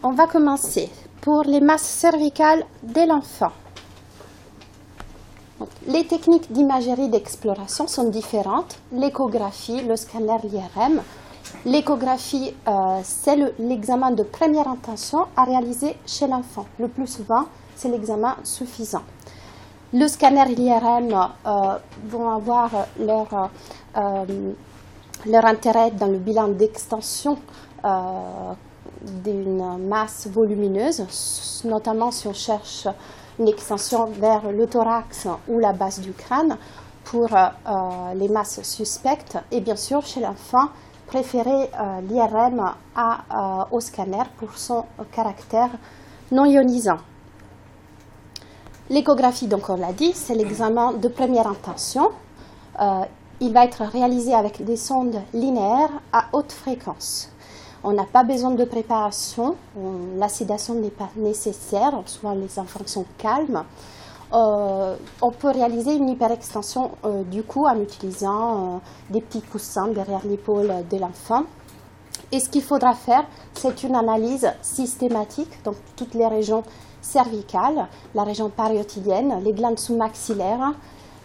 on va commencer pour les masses cervicales de l'enfant. Les techniques d'imagerie d'exploration sont différentes. L'échographie, le scanner, l'IRM. L'échographie, c'est l'examen de première intention à réaliser chez l'enfant. Le plus souvent, c'est l'examen suffisant. Le scanner et l'IRM vont avoir leur intérêt dans le bilan d'extension d'une masse volumineuse, notamment si on cherche une extension vers le thorax ou la base du crâne pour les masses suspectes. Et bien sûr, chez l'enfant, préférer l'IRM au scanner pour son caractère non ionisant. L'échographie, donc on l'a dit, c'est l'examen de première intention. Il va être réalisé avec des sondes linéaires à haute fréquence. On n'a pas besoin de préparation, la sédation n'est pas nécessaire, souvent les enfants sont calmes. On peut réaliser une hyperextension du cou en utilisant des petits coussins derrière l'épaule de l'enfant. Et ce qu'il faudra faire, c'est une analyse systématique, donc toutes les régions cervicales, la région parieotidienne, les glandes sous-maxillaires,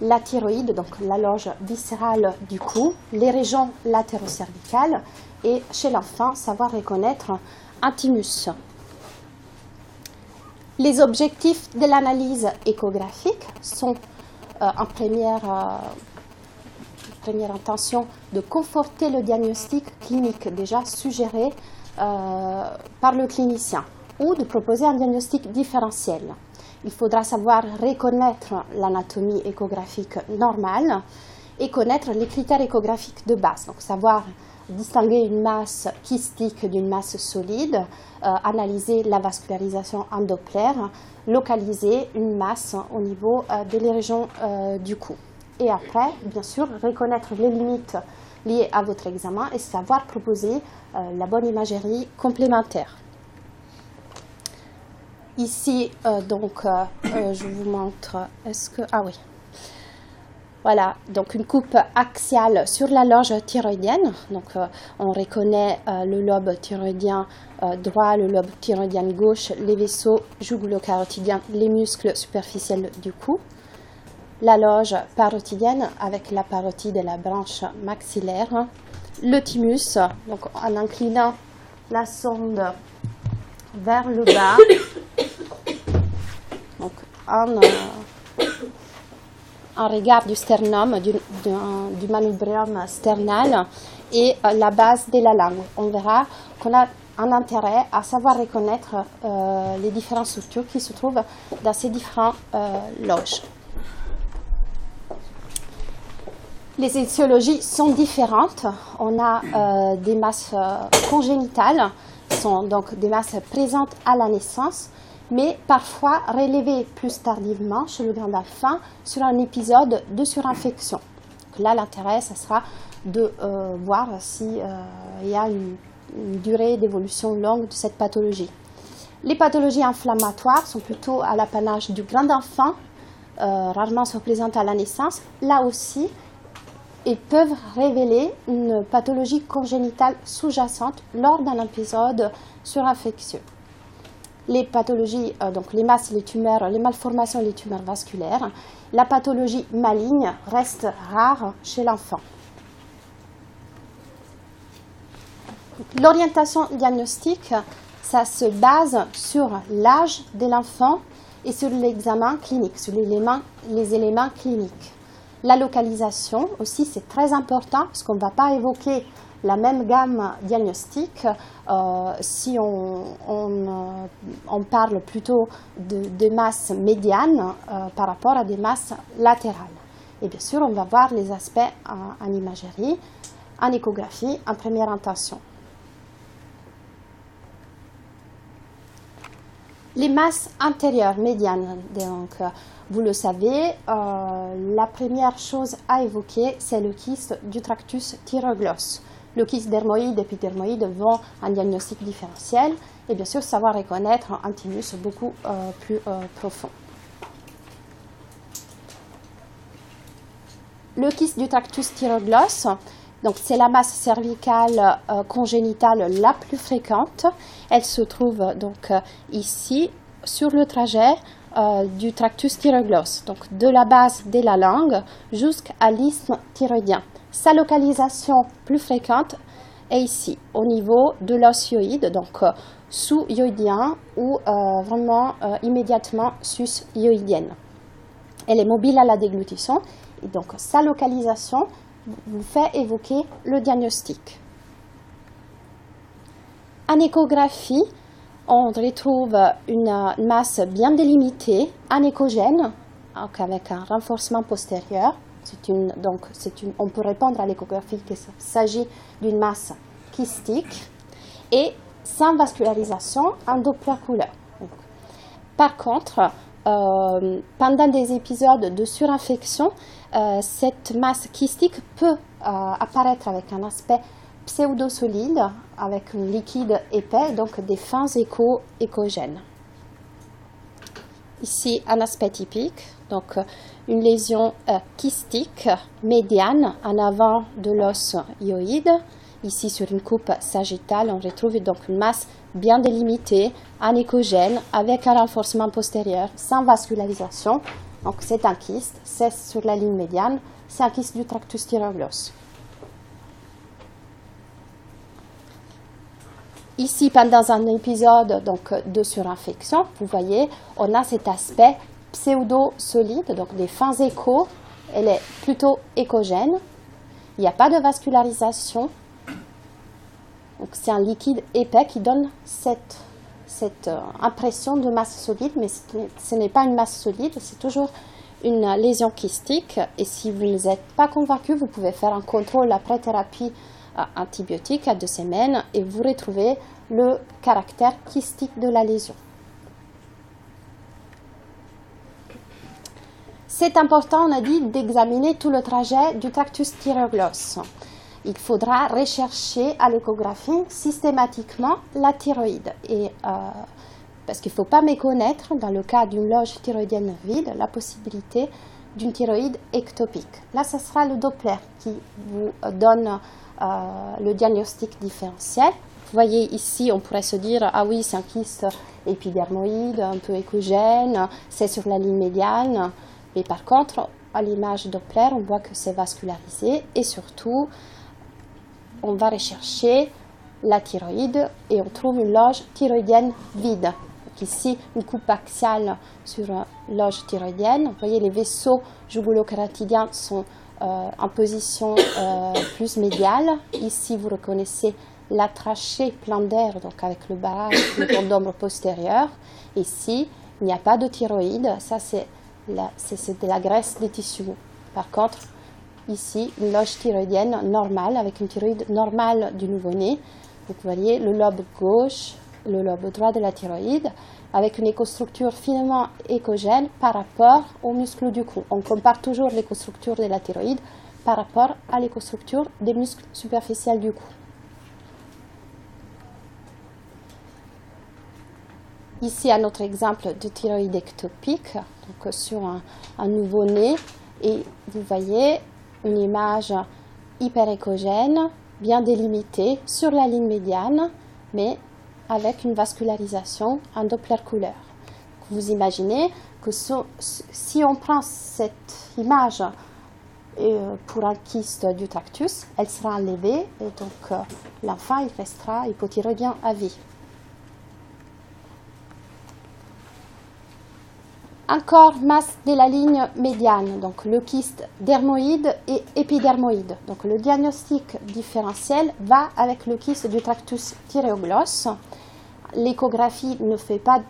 la thyroïde, donc la loge viscérale du cou, les régions latérocervicales et chez l'enfant, savoir reconnaître un thymus. Les objectifs de l'analyse échographique sont en première intention de conforter le diagnostic clinique déjà suggéré par le clinicien ou de proposer un diagnostic différentiel. Il faudra savoir reconnaître l'anatomie échographique normale et connaître les critères échographiques de base, donc savoir distinguer une masse kystique d'une masse solide, analyser la vascularisation en Doppler, localiser une masse au niveau de les régions du cou. Et après, bien sûr, reconnaître les limites liées à votre examen et savoir proposer la bonne imagerie complémentaire. Ici, je vous montre, ah oui. Voilà, donc une coupe axiale sur la loge thyroïdienne. Donc, on reconnaît le lobe thyroïdien droit, le lobe thyroïdien gauche, les vaisseaux jugulo-carotidiens, les muscles superficiels du cou. La loge parotidienne avec la parotide et la branche maxillaire. Le thymus, donc en inclinant la sonde vers le bas. Donc, un regard du sternum, du manubrium sternal et la base de la langue. On verra qu'on a un intérêt à savoir reconnaître les différentes structures qui se trouvent dans ces différentes loges. Les étiologies sont différentes. On a des masses congénitales, sont donc des masses présentes à la naissance, mais parfois relevées plus tardivement chez le grand enfant sur un épisode de surinfection. Donc là, l'intérêt, ce sera de voir s'il y a une durée d'évolution longue de cette pathologie. Les pathologies inflammatoires sont plutôt à l'apanage du grand enfant, rarement sont présentes à la naissance. Là aussi, ils peuvent révéler une pathologie congénitale sous-jacente lors d'un épisode surinfectieux. Les pathologies, donc les masses, les tumeurs, les malformations et les tumeurs vasculaires, la pathologie maligne reste rare chez l'enfant. L'orientation diagnostique, ça se base sur l'âge de l'enfant et sur l'examen clinique, sur les éléments cliniques. La localisation aussi, c'est très important parce qu'on ne va pas évoquer la même gamme diagnostique si on parle plutôt de masses médianes par rapport à des masses latérales. Et bien sûr, on va voir les aspects en imagerie, en échographie, en première intention. Les masses antérieures médianes, donc, vous le savez, la première chose à évoquer, c'est le kyste du tractus thyroglosse. Le kyste dermoïde et épidermoïde vont en diagnostic différentiel et bien sûr savoir reconnaître un thymus beaucoup plus profond. Le kyste du tractus thyroglosse Donc c'est la masse cervicale congénitale la plus fréquente. Elle se trouve donc ici sur le trajet du tractus thyroglose, donc de la base de la langue jusqu'à l'isthme thyroïdien. Sa localisation plus fréquente est ici, au niveau de l'os hyoïde, donc sous-hyoïdien ou vraiment immédiatement sus-hyoïdienne. Elle est mobile à la déglutition et donc sa localisation vous fait évoquer le diagnostic. En échographie, on retrouve une masse bien délimitée, anéchogène, donc avec un renforcement postérieur. On peut répondre à l'échographie qu'il s'agit d'une masse kystique et sans vascularisation en Doppler couleur. Par contre, pendant des épisodes de surinfection, cette masse kystique peut apparaître avec un aspect pseudo-solide, avec un liquide épais, donc des fins échogènes. Ici, un aspect typique, donc une lésion kystique médiane en avant de l'os hyoïde. Ici, sur une coupe sagittale, on retrouve donc une masse bien délimitée, anéchogène, avec un renforcement postérieur, sans vascularisation. Donc, c'est un kyste, c'est sur la ligne médiane, c'est un kyste du tractus thyroglose. Ici, pendant un épisode donc, de surinfection, vous voyez, on a cet aspect pseudo-solide, donc des fins échos. Elle est plutôt échogène. Il n'y a pas de vascularisation. Donc, c'est un liquide épais qui donne cette impression de masse solide, mais ce n'est pas une masse solide, c'est toujours une lésion kystique. Et si vous n'êtes pas convaincu, vous pouvez faire un contrôle après thérapie antibiotique à 2 semaines et vous retrouvez le caractère kystique de la lésion. C'est important, on a dit, d'examiner tout le trajet du tractus thyroglose. Il faudra rechercher à l'échographie systématiquement la thyroïde. Parce qu'il ne faut pas méconnaître, dans le cas d'une loge thyroïdienne vide, la possibilité d'une thyroïde ectopique. Là, ce sera le Doppler qui vous donne le diagnostic différentiel. Vous voyez ici, on pourrait se dire, ah oui, c'est un kyste épidermoïde, un peu échogène, c'est sur la ligne médiane. Mais par contre, à l'image Doppler, on voit que c'est vascularisé et surtout, on va rechercher la thyroïde et on trouve une loge thyroïdienne vide. Donc ici, une coupe axiale sur une loge thyroïdienne. Vous voyez, les vaisseaux jugulo-caratidiens sont en position plus médiale. Ici, vous reconnaissez la trachée plein d'air, donc avec le barrage du pont d'ombre postérieur. Ici, il n'y a pas de thyroïde. Ça, c'est de la graisse des tissus. Par contre, ici, une loge thyroïdienne normale, avec une thyroïde normale du nouveau-né. Donc, vous voyez le lobe gauche, le lobe droit de la thyroïde, avec une écostructure finement échogène par rapport aux muscles du cou. On compare toujours l'écostructure de la thyroïde par rapport à l'écostructure des muscles superficiels du cou. Ici, un autre exemple de thyroïde ectopique, donc sur un nouveau-né, et vous voyez une image hyperéchogène, bien délimitée sur la ligne médiane, mais avec une vascularisation en Doppler couleur. Vous imaginez que si on prend cette image pour un kyste du tractus, elle sera enlevée et donc l'enfant il restera hypothyroïdien à vie. Encore masse de la ligne médiane, donc le kyste dermoïde et épidermoïde. Donc le diagnostic différentiel va avec le kyste du tractus thyroglose. L'échographie ne fait pas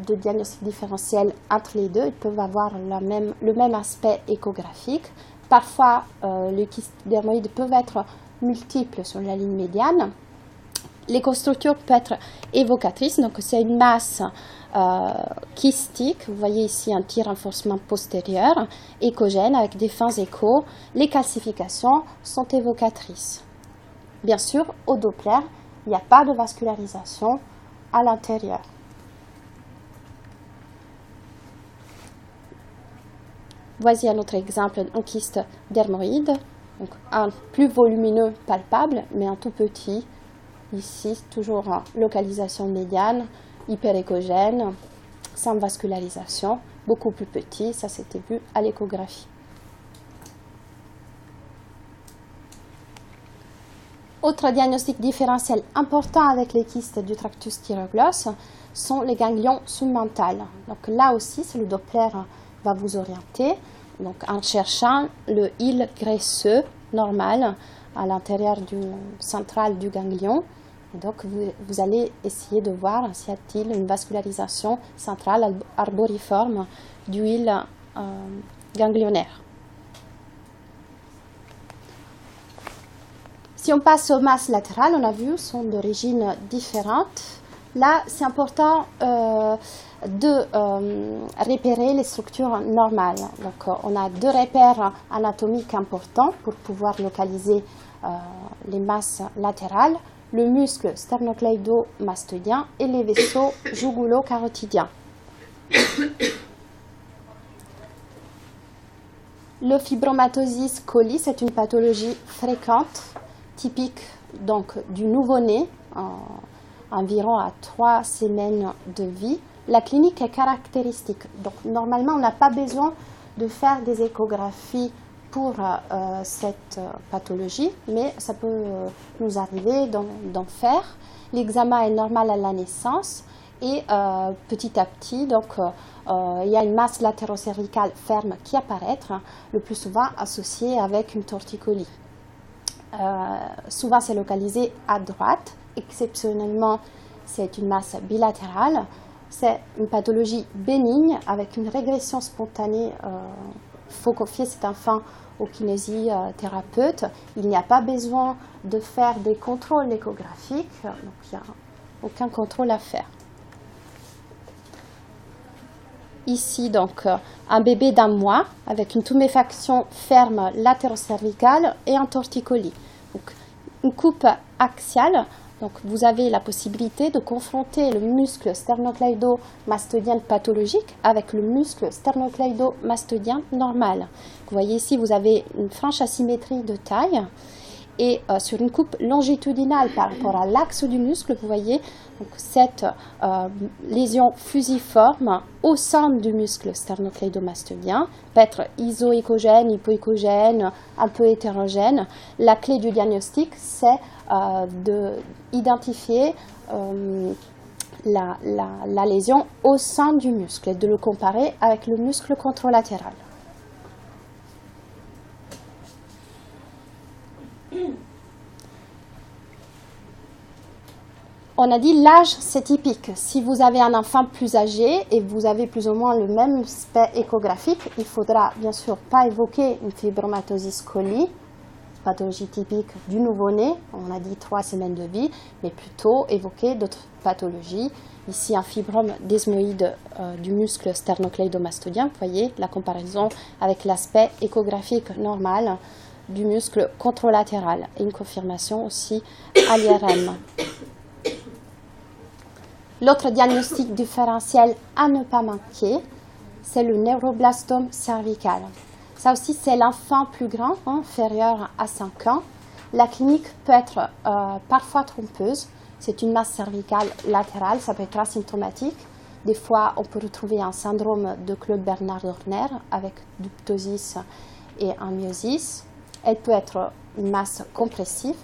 de diagnostic différentiel entre les deux, ils peuvent avoir le même aspect échographique. Parfois, les kystes dermoïdes peuvent être multiples sur la ligne médiane. L'écostructure peut être évocatrice, donc c'est une masse kystique. Vous voyez ici un petit renforcement postérieur, échogène avec des fins échos. Les calcifications sont évocatrices. Bien sûr, au Doppler, il n'y a pas de vascularisation à l'intérieur. Voici un autre exemple, un kyste dermoïde. Donc, un plus volumineux palpable, mais un tout petit. Ici, toujours localisation médiane, hyperéchogène, sans vascularisation, beaucoup plus petit. Ça, c'était vu à l'échographie. Autre diagnostic différentiel important avec les kystes du tractus thyroglosse sont les ganglions sous-mentales. Donc là aussi, c'est le Doppler va vous orienter. Donc en cherchant le île graisseux normal à l'intérieur central du ganglion. Et donc vous allez essayer de voir s'il y a-t-il une vascularisation centrale arboriforme du île ganglionnaire. Si on passe aux masses latérales, on a vu, sont d'origine différente. Là, c'est important de repérer les structures normales. Donc, on a deux repères anatomiques importants pour pouvoir localiser les masses latérales, le muscle sternocleido-mastodien et les vaisseaux jugulo-carotidiens. Le fibromatosis coli, c'est une pathologie fréquente, typique donc du nouveau-né, environ à 3 semaines de vie. La clinique est caractéristique. Donc, normalement, on n'a pas besoin de faire des échographies pour cette pathologie, mais ça peut nous arriver d'en faire. L'examen est normal à la naissance et petit à petit, donc, il y a une masse latérocervicale ferme qui apparaît, le plus souvent associée avec une torticolis. Souvent, c'est localisé à droite. Exceptionnellement, c'est une masse bilatérale. C'est une pathologie bénigne avec une régression spontanée. Il faut confier cet enfant au kinésithérapeute. Il n'y a pas besoin de faire des contrôles échographiques. Donc, il n'y a aucun contrôle à faire. Ici, donc, un bébé d'1 mois avec une tuméfaction ferme latérocervicale et un torticolis. Donc, une coupe axiale. Donc, vous avez la possibilité de confronter le muscle sternocleido-mastodien pathologique avec le muscle sternocleido-mastodien normal. Vous voyez ici, vous avez une franche asymétrie de taille. Et sur une coupe longitudinale par rapport à l'axe du muscle, vous voyez donc, cette lésion fusiforme au centre du muscle sternocleido-mastodien, peut être isoéchogène, hypoéchogène, un peu hétérogène. La clé du diagnostic, c'est d'identifier la lésion au centre du muscle et de le comparer avec le muscle contralatéral. On a dit l'âge, c'est typique. Si vous avez un enfant plus âgé et vous avez plus ou moins le même aspect échographique, il faudra bien sûr pas évoquer une fibromatosis coli, pathologie typique du nouveau-né, on a dit 3 semaines de vie, mais plutôt évoquer d'autres pathologies. Ici, un fibrome desmoïde du muscle sternocleido-mastodien. Vous voyez la comparaison avec l'aspect échographique normal du muscle contralatéral et une confirmation aussi à l'IRM. L'autre diagnostic différentiel à ne pas manquer, c'est le neuroblastome cervical. Ça aussi, c'est l'enfant plus grand, inférieur à 5 ans. La clinique peut être parfois trompeuse. C'est une masse cervicale latérale, ça peut être asymptomatique. Des fois, on peut retrouver un syndrome de Claude Bernard Dorner avec du ptosis et un myosis. Elle peut être une masse compressive.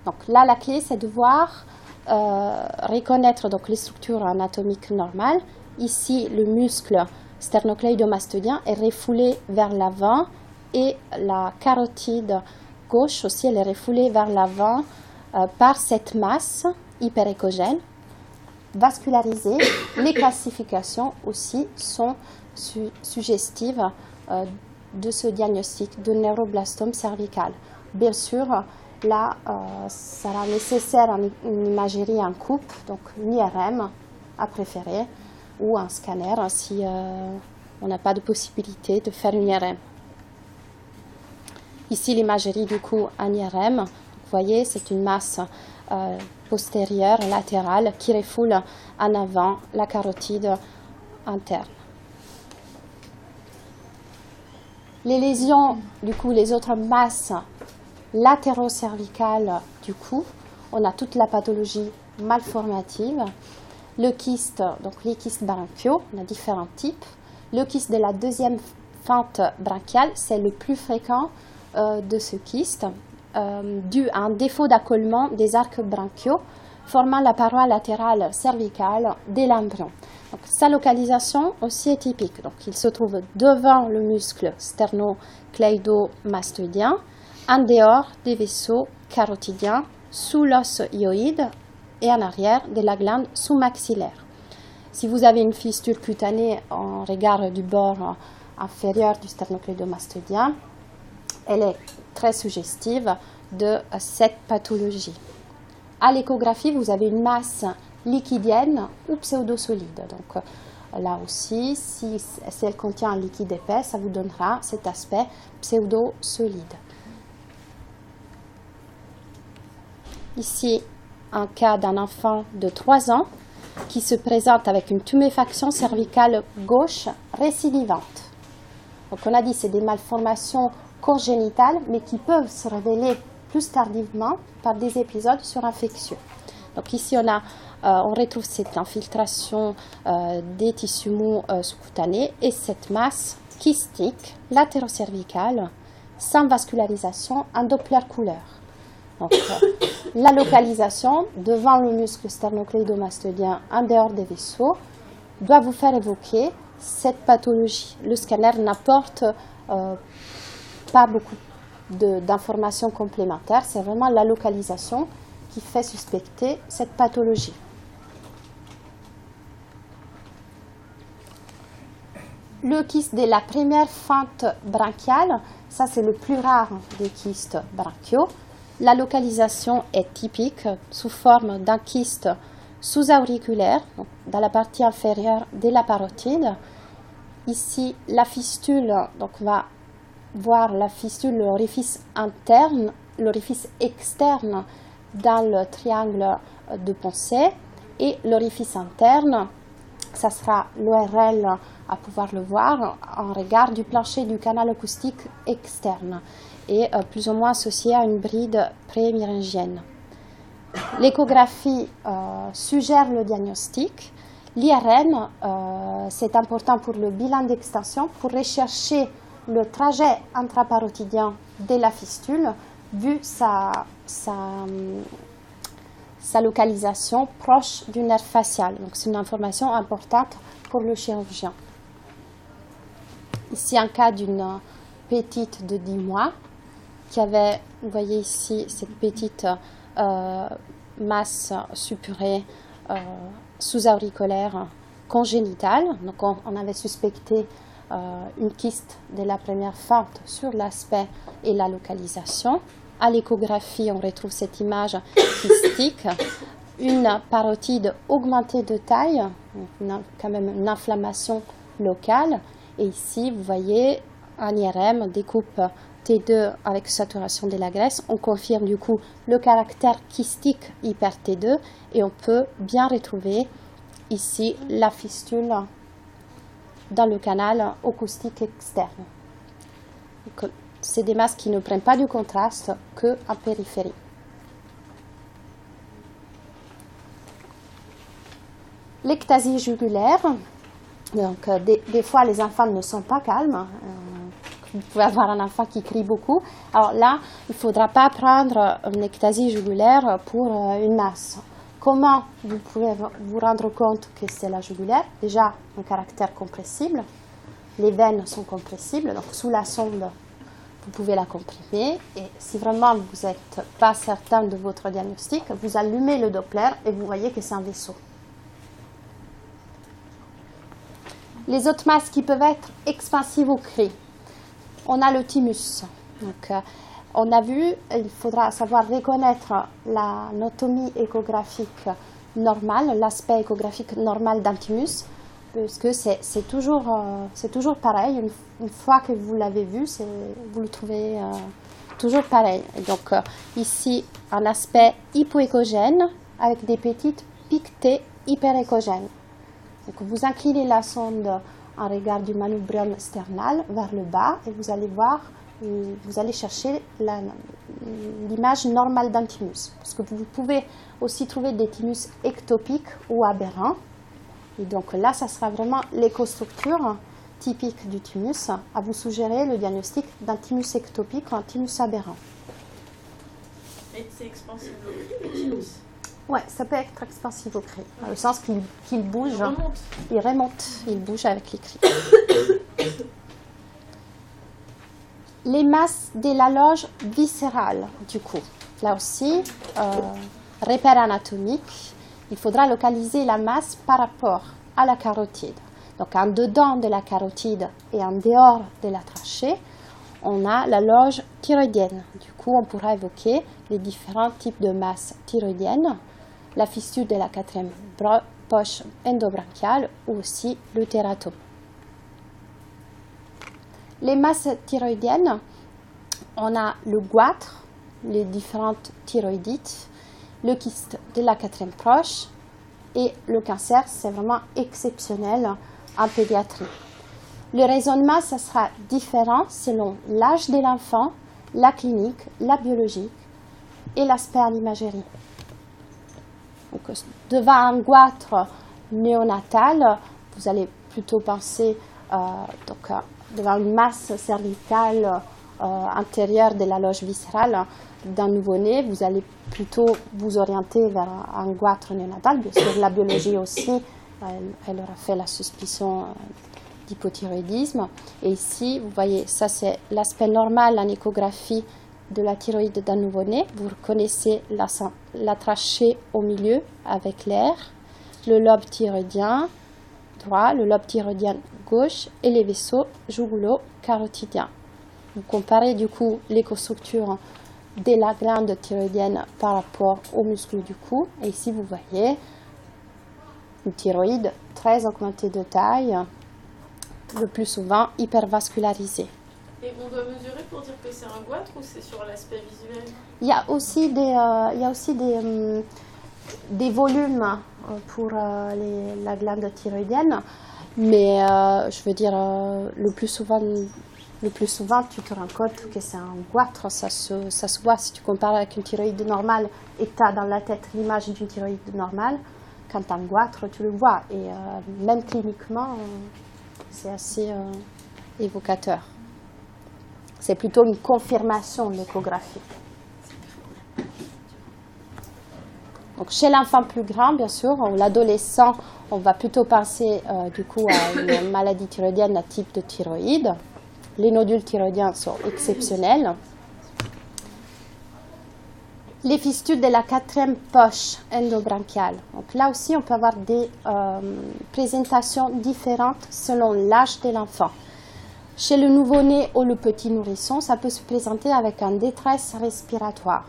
Donc là, la clé, c'est de voir, reconnaître donc, les structures anatomiques normales. Ici, le muscle sternocleido-mastodien est refoulé vers l'avant et la carotide gauche aussi, elle est refoulée vers l'avant par cette masse hyperéchogène vascularisée. Les classifications aussi sont suggestives de ce diagnostic de neuroblastome cervical. Bien sûr, là, sera nécessaire une imagerie en coupe, donc une IRM à préférer, ou un scanner si on n'a pas de possibilité de faire une IRM. Ici, l'imagerie du coup en IRM, vous voyez, c'est une masse postérieure, latérale, qui refoule en avant la carotide interne. Les lésions, du coup, les autres masses latérocervical du cou. On a toute la pathologie malformative. Le kyste, donc les kystes branchiaux, on a différents types. Le kyste de la deuxième fente branchiale, c'est le plus fréquent de ce kyste, dû à un défaut d'accollement des arcs branchiaux, formant la paroi latérale cervicale de l'embryon. Sa localisation aussi est typique. Donc, il se trouve devant le muscle sternocleidomastoïdien, en dehors des vaisseaux carotidiens, sous l'os hyoïde et en arrière de la glande sous-maxillaire. Si vous avez une fistule cutanée en regard du bord inférieur du sternocleidomastoïdien, elle est très suggestive de cette pathologie. À l'échographie, vous avez une masse liquidienne ou pseudo-solide. Donc là aussi, si elle contient un liquide épais, ça vous donnera cet aspect pseudo-solide. Ici, un cas d'un enfant de 3 ans qui se présente avec une tuméfaction cervicale gauche récidivante. Donc on a dit que c'est des malformations congénitales, mais qui peuvent se révéler plus tardivement par des épisodes surinfectieux. Donc ici, on retrouve cette infiltration des tissus mous sous-cutanés et cette masse kystique latérocervicale sans vascularisation en Doppler couleur. Donc, la localisation devant le muscle sternocleidomastoïdien en dehors des vaisseaux doit vous faire évoquer cette pathologie. Le scanner n'apporte pas beaucoup d'informations complémentaires, c'est vraiment la localisation qui fait suspecter cette pathologie. Le kyste de la première fente branchiale, ça c'est le plus rare des kystes branchiaux. La localisation est typique sous forme d'un kyste sous-auriculaire, dans la partie inférieure de la parotide. Ici, la fistule, donc on va voir la fistule, l'orifice interne, l'orifice externe dans le triangle de Poncet, et l'orifice interne, ça sera l'ORL à pouvoir le voir en regard du plancher du canal acoustique externe et plus ou moins associé à une bride préméringienne. L'échographie suggère le diagnostic. L'IRM, c'est important pour le bilan d'extension pour rechercher le trajet intraparotidien de la fistule vu sa localisation proche du nerf facial. Donc c'est une information importante pour le chirurgien. Ici un cas d'une petite de 10 mois qui avait, vous voyez ici, cette petite masse suppurée sous-auriculaire congénitale. Donc on avait suspecté une kyste de la première fente sur l'aspect et la localisation. À l'échographie, on retrouve cette image kystique, une parotide augmentée de taille, quand même une inflammation locale. Et ici, vous voyez un IRM découpe T2 avec saturation de la graisse. On confirme du coup le caractère kystique hyper T2 et on peut bien retrouver ici la fistule dans le canal acoustique externe. C'est des masses qui ne prennent pas du contraste qu'en périphérie. L'ectasie jugulaire, donc des fois les enfants ne sont pas calmes. Vous pouvez avoir un enfant qui crie beaucoup. Alors là, il ne faudra pas prendre une ectasie jugulaire pour une masse. Comment vous pouvez vous rendre compte que c'est la jugulaire? Déjà, un caractère compressible. Les veines sont compressibles, donc sous la sonde, vous pouvez la comprimer. Et si vraiment vous n'êtes pas certain de votre diagnostic, vous allumez le Doppler et vous voyez que c'est un vaisseau. Les autres masses qui peuvent être expansives au cri. On a le thymus. Donc, on a vu, il faudra savoir reconnaître l'anatomie échographique normale, l'aspect échographique normal d'un thymus, parce que c'est toujours pareil. Une fois que vous l'avez vu, vous le trouvez toujours pareil. Et donc, ici, un aspect hypoéchogène avec des petites piquetées hyperéchogènes. Donc, vous inclinez la sonde en regard du manubrium sternal vers le bas et vous allez voir vous allez chercher l'image normale d'un thymus. Parce que vous pouvez aussi trouver des thymus ectopiques ou aberrants. Et donc là, ça sera vraiment l'écostructure typique du thymus à vous suggérer le diagnostic d'un thymus ectopique ou un thymus aberrant. Et c'est expansif le thymus? Oui, ça peut être expansif au cri, dans le sens qu'il bouge. Il remonte. Il bouge avec les cris. Les masses de la loge viscérale, du coup. Là aussi, repère anatomique, il faudra localiser la masse par rapport à la carotide. Donc, en dedans de la carotide et en dehors de la trachée, on a la loge thyroïdienne. Du coup, on pourra évoquer les différents types de masses thyroïdiennes, la fistule de la quatrième poche endobranchiale ou aussi le tératome. Les masses thyroïdiennes, on a le goitre, les différentes thyroïdites, le kyste de la quatrième poche et le cancer, c'est vraiment exceptionnel en pédiatrie. Le raisonnement, ça sera différent selon l'âge de l'enfant, la clinique, la biologique et l'aspect en imagerie. Donc, devant un goitre néonatal, vous allez plutôt penser devant une masse cervicale antérieure de la loge viscérale d'un nouveau-né, vous allez plutôt vous orienter vers un goitre néonatal. Bien sûr, la biologie aussi, elle aura fait la suspicion d'hypothyroïdisme. Et ici, vous voyez, ça c'est l'aspect normal en échographie de la thyroïde d'un nouveau-né. Vous reconnaissez la trachée au milieu avec l'air, le lobe thyroïdien droit, le lobe thyroïdien gauche et les vaisseaux jugulo-carotidiens. Vous comparez du coup l'écostructure de la glande thyroïdienne par rapport aux muscles du cou. Et ici, vous voyez une thyroïde très augmentée de taille, le plus souvent hypervascularisée. Et on doit mesurer pour dire que c'est un goitre ou c'est sur l'aspect visuel? Il y a aussi des volumes pour la glande thyroïdienne, mais je veux dire, le plus souvent, tu te rends compte que c'est un goitre, ça se voit si tu compares avec une thyroïde normale et tu as dans la tête l'image d'une thyroïde normale. Quand tu as un goitre, tu le vois. Et même cliniquement, c'est assez évocateur. C'est plutôt une confirmation de l'échographie. Donc, chez l'enfant plus grand, bien sûr, ou l'adolescent, on va plutôt penser du coup à une maladie thyroïdienne à type de thyroïde. Les nodules thyroïdiens sont exceptionnels. Les fistules de la quatrième poche endobranchiale. Donc là aussi, on peut avoir des présentations différentes selon l'âge de l'enfant. Chez le nouveau-né ou le petit nourrisson, ça peut se présenter avec une détresse respiratoire.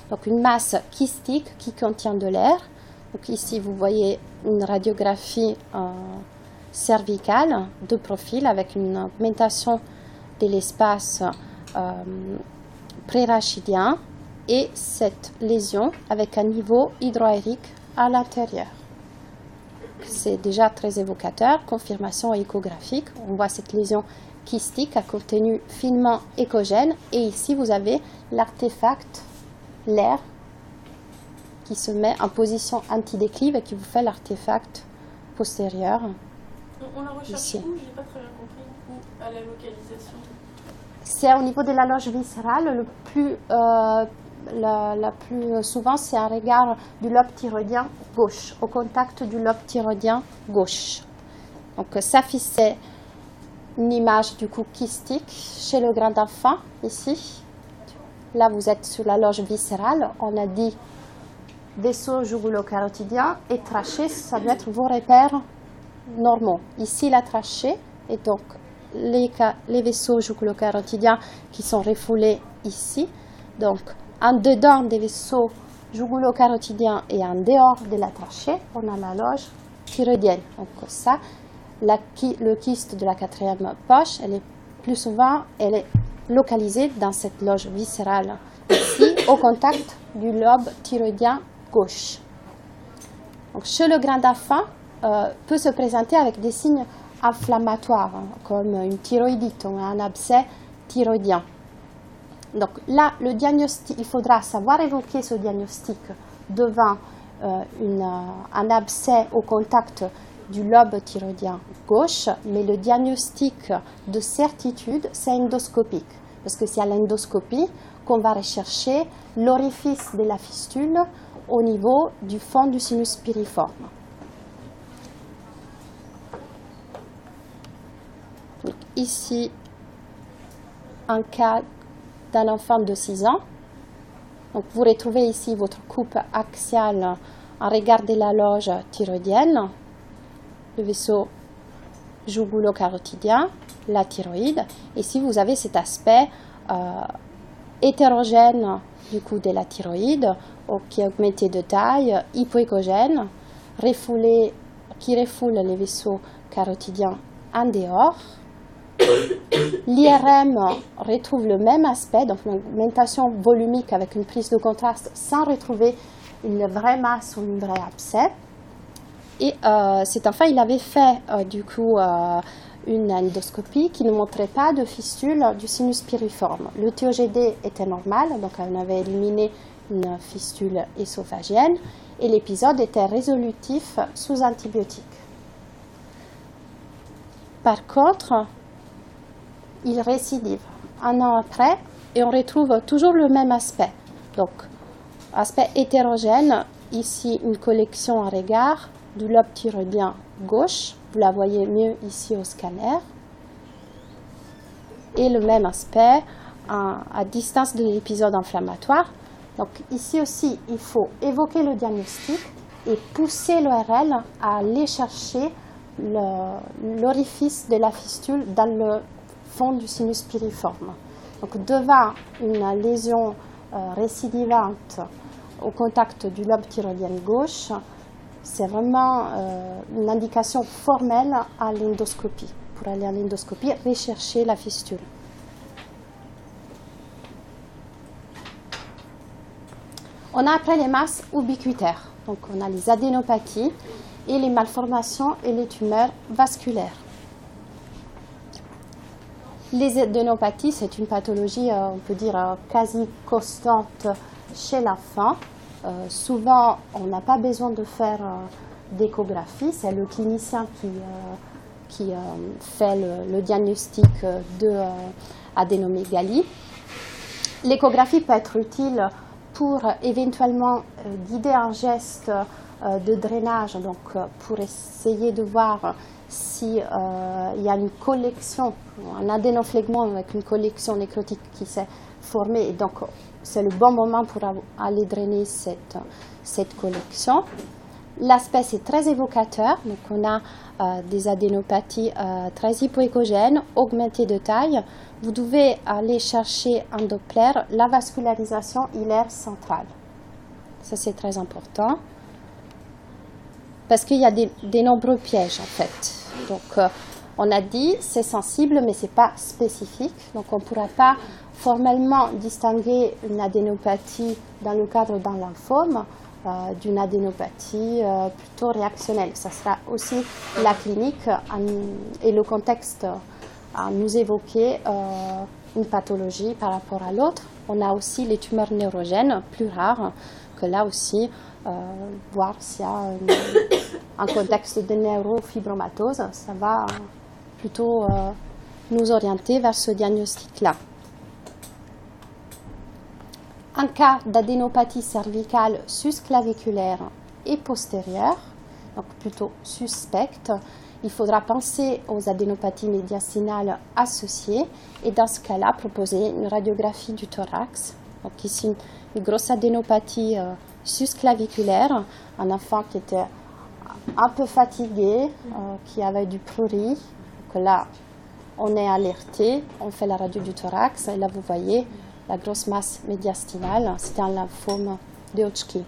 Donc une masse kystique qui contient de l'air. Donc ici, vous voyez une radiographie cervicale de profil avec une augmentation de l'espace prérachidien et cette lésion avec un niveau hydroaérique à l'intérieur. C'est déjà très évocateur, confirmation échographique. On voit cette lésion kystique à contenu finement échogène et ici vous avez l'artefact, l'air, qui se met en position antidéclive et qui vous fait l'artefact postérieur. On la recherche où? Je n'ai pas très bien compris. Où à la localisation? C'est au niveau de la loge viscérale. La plus souvent, c'est un regard du lobe thyroïdien gauche, au contact du lobe thyroïdien gauche. Donc ça, c'est une image du coup kystique chez le grand enfant, ici. Là, vous êtes sur la loge viscérale. On a dit vaisseau jugulo-carotidien et trachée, ça doit être vos repères normaux. Ici, la trachée et donc les vaisseaux jugulo-carotidiens qui sont refoulés ici. Donc, en dedans des vaisseaux jugulo-carotidiens et en dehors de la trachée, on a la loge thyroïdienne. Donc ça, le kyste de la quatrième poche, elle est localisée dans cette loge viscérale ici, au contact du lobe thyroïdien gauche. Donc, chez le grand enfant, peut se présenter avec des signes inflammatoires, comme une thyroïdite ou un abcès thyroïdien. Donc là, le diagnostic, il faudra savoir évoquer ce diagnostic devant un abcès au contact du lobe thyroïdien gauche, mais le diagnostic de certitude, c'est endoscopique, parce que c'est à l'endoscopie qu'on va rechercher l'orifice de la fistule au niveau du fond du sinus piriforme. Donc, ici, un cas d'un enfant de 6 ans. Donc, vous retrouvez ici votre coupe axiale en regard de la loge thyroïdienne, le vaisseau jugulo-carotidien, la thyroïde. Ici, vous avez cet aspect hétérogène du coup de la thyroïde, qui est augmenté de taille, hypoécogène, qui refoule les vaisseaux carotidiens en dehors. L'IRM retrouve le même aspect, donc une augmentation volumique avec une prise de contraste sans retrouver une vraie masse ou une vraie abcès. Et cet enfant, il avait fait du coup une endoscopie qui ne montrait pas de fistule du sinus piriforme. Le TOGD était normal, donc on avait éliminé une fistule ésophagienne et l'épisode était résolutif sous antibiotiques. Par contre, il récidive 1 an après et on retrouve toujours le même aspect. Donc, aspect hétérogène, ici une collection en regard du lobe thyroïdien gauche, vous la voyez mieux ici au scanner, et le même aspect à distance de l'épisode inflammatoire. Donc ici aussi, il faut évoquer le diagnostic et pousser l'ORL à aller chercher l'orifice de la fistule dans le fond du sinus piriforme. Donc devant une lésion récidivante au contact du lobe thyroïdien gauche, c'est vraiment une indication formelle à l'endoscopie. Pour aller à l'endoscopie, rechercher la fistule. On a après les masses ubiquitaires. Donc on a les adénopathies et les malformations et les tumeurs vasculaires. Les adénopathies, c'est une pathologie, on peut dire, quasi constante chez l'enfant. Souvent, on n'a pas besoin de faire d'échographie, c'est le clinicien qui fait le diagnostic d'adénomégalie. L'échographie peut être utile pour éventuellement guider un geste de drainage, donc pour essayer de voir s'il y a une collection, un adénophlégmon avec une collection nécrotique qui s'est formée, et donc c'est le bon moment pour aller drainer cette collection. L'aspect c'est très évocateur, donc on a des adénopathies très hypoécogènes, augmentées de taille. Vous devez aller chercher en Doppler la vascularisation hilaire centrale. Ça c'est très important, parce qu'il y a des nombreux pièges en fait. Donc on a dit c'est sensible mais c'est pas spécifique, donc on ne pourra pas formellement distinguer une adénopathie dans le cadre d'un lymphome d'une adénopathie plutôt réactionnelle. Ça sera aussi la clinique et le contexte à nous évoquer une pathologie par rapport à l'autre. On a aussi les tumeurs neurogènes, plus rares, que là aussi, voir s'il y a un contexte de neurofibromatose. Ça va plutôt nous orienter vers ce diagnostic-là. En cas d'adénopathie cervicale susclaviculaire et postérieure, donc plutôt suspecte, il faudra penser aux adénopathies médiastinales associées et dans ce cas-là, proposer une radiographie du thorax. Donc ici, une grosse adénopathie susclaviculaire, un enfant qui était un peu fatigué, qui avait du prurit. Donc là, on est alerté, on fait la radio du thorax et là, vous voyez la grosse masse médiastinale, c'était un lymphome de Hodgkin.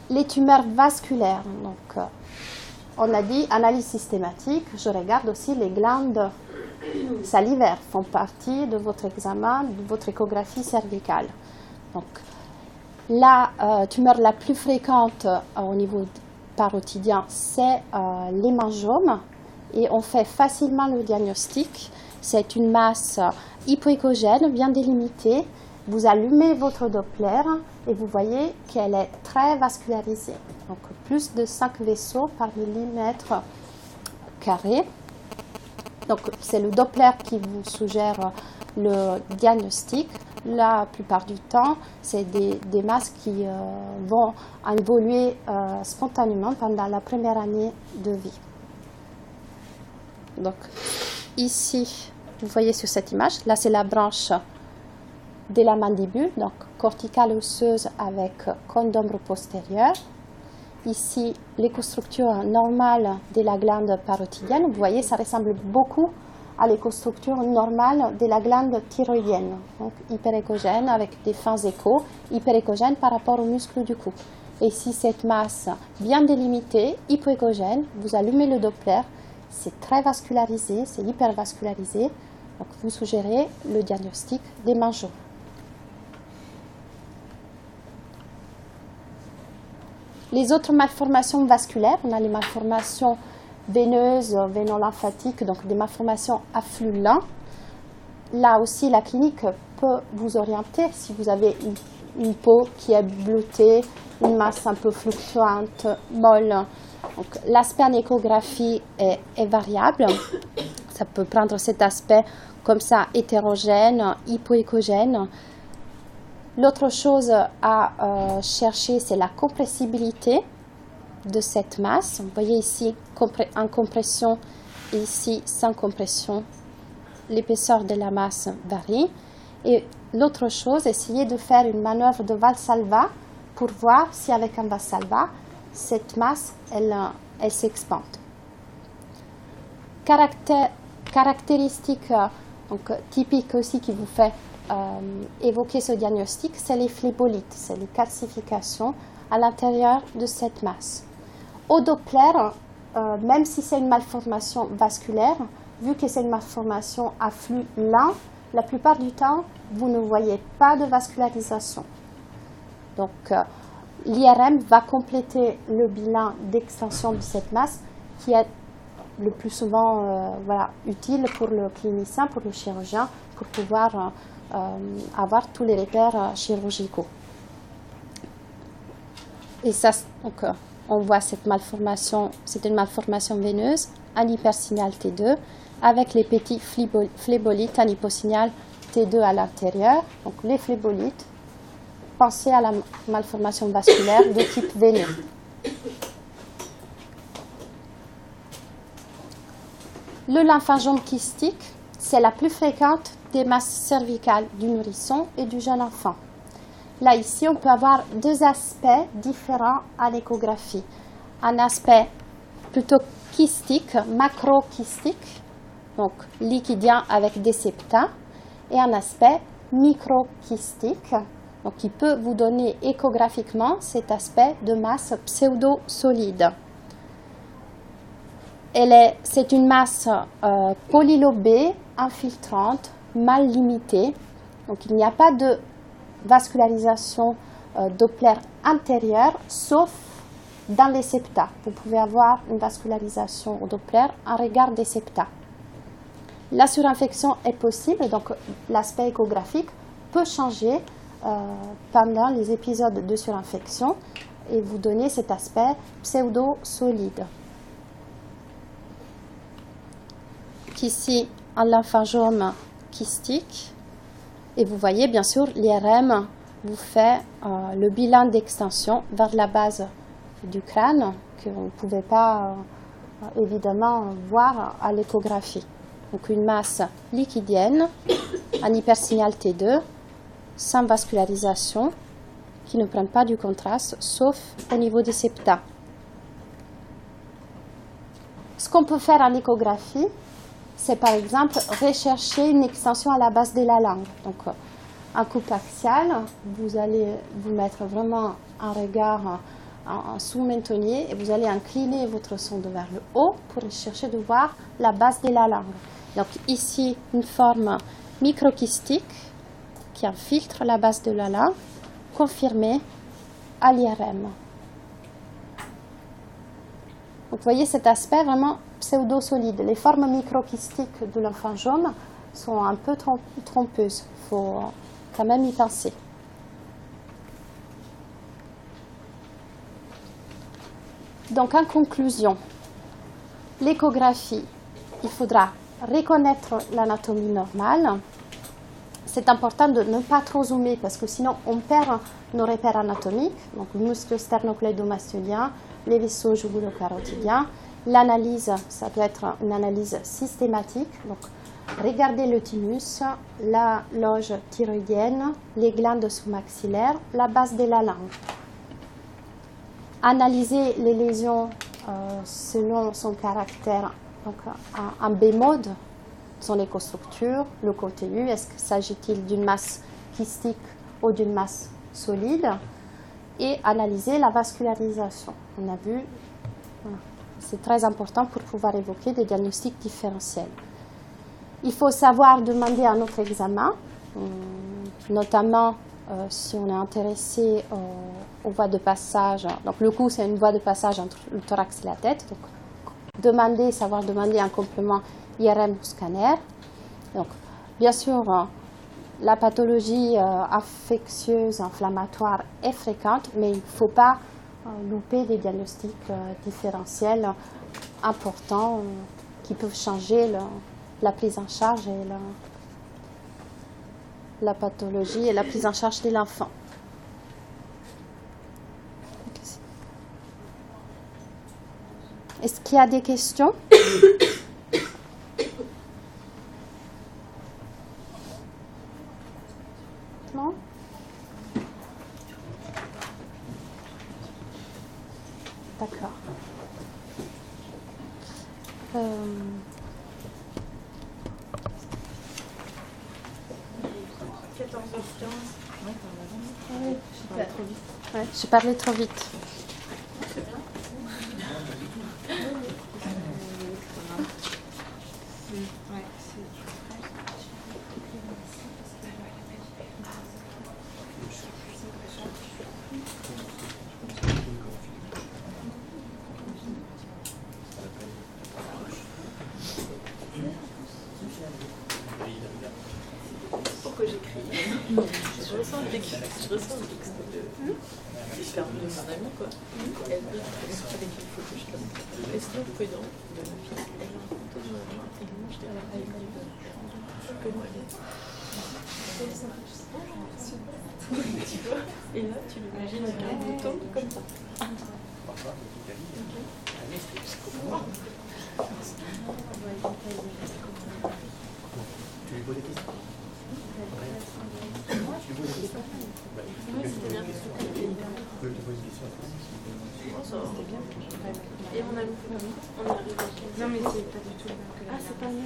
Les tumeurs vasculaires, donc on a dit analyse systématique, je regarde aussi les glandes salivaires, font partie de votre examen, de votre échographie cervicale. Donc la tumeur la plus fréquente au niveau parotidien, c'est l'hémangiome. et on fait facilement le diagnostic. C'est une masse hypoéchogène bien délimitée. Vous allumez votre Doppler et vous voyez qu'elle est très vascularisée. Donc plus de 5 vaisseaux par millimètre carré. Donc c'est le Doppler qui vous suggère le diagnostic. La plupart du temps, c'est des masses qui vont évoluer spontanément pendant la première année de vie. Donc ici, vous voyez sur cette image, là c'est la branche de la mandibule, donc corticale osseuse avec cône d'ombre postérieure. Ici, l'écostructure normale de la glande parotidienne. Vous voyez, ça ressemble beaucoup à l'écostructure normale de la glande thyroïdienne. Donc, hyperéchogène avec des fins échos, hyperéchogène par rapport aux muscles du cou. Et ici, cette masse bien délimitée, hypoéchogène, vous allumez le Doppler, c'est très vascularisé, c'est hypervascularisé. Donc, vous suggérez le diagnostic des mangeaux. Les autres malformations vasculaires, on a les malformations veineuses, véno-lymphatiques, donc des malformations à flux lent. Là aussi, la clinique peut vous orienter si vous avez une peau qui est bleutée, une masse un peu fluctuante, molle. L'aspect en échographie est variable. Ça peut prendre cet aspect comme ça, hétérogène, hypoéchogène. L'autre chose à chercher, c'est la compressibilité de cette masse. Vous voyez ici en compression et ici sans compression. L'épaisseur de la masse varie. Et l'autre chose, essayez de faire une manœuvre de Valsalva pour voir si avec un Valsalva, cette masse, elle s'expande. Caractéristique typique aussi qui vous fait évoquer ce diagnostic, c'est les phlébolites, c'est les calcifications à l'intérieur de cette masse. Au Doppler, même si c'est une malformation vasculaire, vu que c'est une malformation à flux lent, la plupart du temps, vous ne voyez pas de vascularisation. Donc, l'IRM va compléter le bilan d'extension de cette masse qui est le plus souvent utile pour le clinicien, pour le chirurgien, pour pouvoir avoir tous les repères chirurgicaux. Et ça, donc, on voit cette malformation, c'est une malformation veineuse, un hypersignal T2, avec les petits phlébolites, un hyposignal T2 à l'intérieur. Donc les phlébolites, pensez à la malformation vasculaire de type veineux. Le lymphangiome kystique, c'est la plus fréquente des masses cervicales du nourrisson et du jeune enfant. Là, ici, on peut avoir deux aspects différents à l'échographie. Un aspect plutôt kystique, macrokystique, donc liquidien avec des septa, et un aspect microkystique, donc qui peut vous donner échographiquement cet aspect de masse pseudo-solide. C'est une masse polylobée, infiltrante, mal limitée. Donc il n'y a pas de vascularisation Doppler intérieure, sauf dans les septa. Vous pouvez avoir une vascularisation au Doppler en regard des septa. La surinfection est possible, donc l'aspect échographique peut changer pendant les épisodes de surinfection et vous donner cet aspect pseudo-solide. Ici, un lymphangiome kystique. Et vous voyez, bien sûr, l'IRM vous fait le bilan d'extension vers la base du crâne que vous ne pouvez pas évidemment voir à l'échographie. Donc une masse liquidienne, un hypersignal T2, sans vascularisation, qui ne prennent pas du contraste, sauf au niveau des septa. Ce qu'on peut faire en échographie, c'est par exemple rechercher une extension à la base de la langue. Donc, en coupe axiale, vous allez vous mettre vraiment un regard en sous-mentonnier et vous allez incliner votre sonde vers le haut pour chercher de voir la base de la langue. Donc ici, une forme microkystique qui infiltre la base de la langue, confirmée à l'IRM. Donc vous voyez cet aspect vraiment pseudo-solide. Les formes microkystiques de lymphangiome sont un peu trompeuses. Il faut quand même y penser. Donc en conclusion, l'échographie, il faudra reconnaître l'anatomie normale. C'est important de ne pas trop zoomer parce que sinon on perd nos repères anatomiques, donc le muscle sternocleidomastulien, les vaisseaux jugulo-carotidiens. L'analyse, ça peut être une analyse systématique. Donc, regardez le thymus, la loge thyroïdienne, les glandes sous-maxillaires, la base de la langue. Analyser les lésions selon son caractère, donc en B-mode, son écostructure, le côté U, est-ce qu'il s'agit-il d'une masse kystique ou d'une masse solide, et analyser la vascularisation. On a vu, voilà, c'est très important pour pouvoir évoquer des diagnostics différentiels. Il faut savoir demander un autre examen, notamment si on est intéressé aux voies de passage. Donc le cou, c'est une voie de passage entre le thorax et la tête. Donc savoir demander un complément IRM ou scanner. Donc bien sûr, la pathologie infectieuse, inflammatoire est fréquente, mais il ne faut pas louper des diagnostics différentiels importants qui peuvent changer la prise en charge et la pathologie et la prise en charge de l'enfant. Est-ce qu'il y a des questions? Non? D'accord. 14h15. Oui, ouais, j'ai parlé trop vite. Pourquoi j'écris? Je ressens le texte de mon amie, quoi. Elle veut avec une photo, je pense. Est-ce que prudent de ma fille, elle a un photo de ma main, et moi, j'étais à la paille. Je peux moi tu vois? Et là, tu l'imagines avec un bouton comme ça. Tu lui poses des questions? Oui, c'était bien. Je te pose des questions. C'était bien. Et mon ami, on est arrivé à 15. Non, mais c'est pas du tout le même que la Ah, c'est pas le même.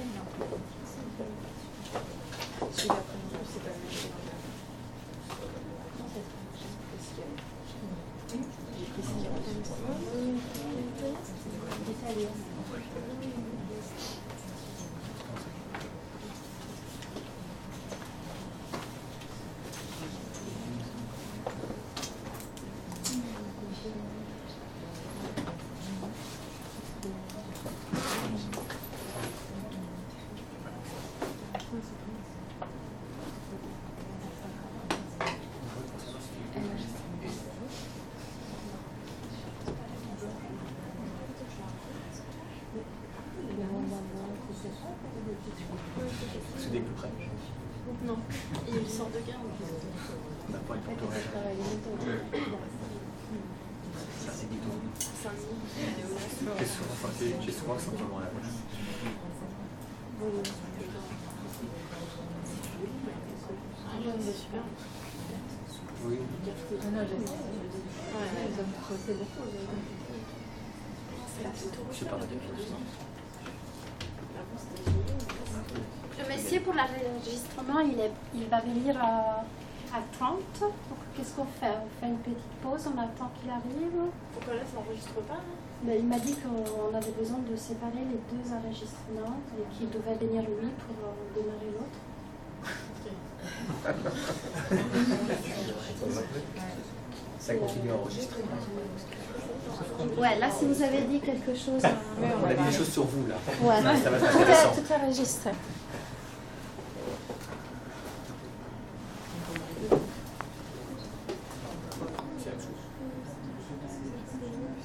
Celui d'après non plus, c'est pas le même. C'est des plus près. Non, il sort de garde. On n'a pas une porte oreille. Ça, c'est du tout. J'ai souvent simplement la bouche. Ah ouais, c'est super. Oui. Je sais pas. Le messier pour l'enregistrement, il va venir à 30. Donc qu'est-ce qu'on fait? On fait une petite pause, on attend qu'il arrive. Pourquoi là, ça n'enregistre pas hein? Mais il m'a dit qu'on avait besoin de séparer les deux enregistrements et qu'il devait venir lui pour démarrer l'autre. Ça continue à enregistrer. Ouais, là, si vous avez dit quelque chose. On a dit des choses sur vous là. Ouais. Ça va être Tout intéressant. est enregistré.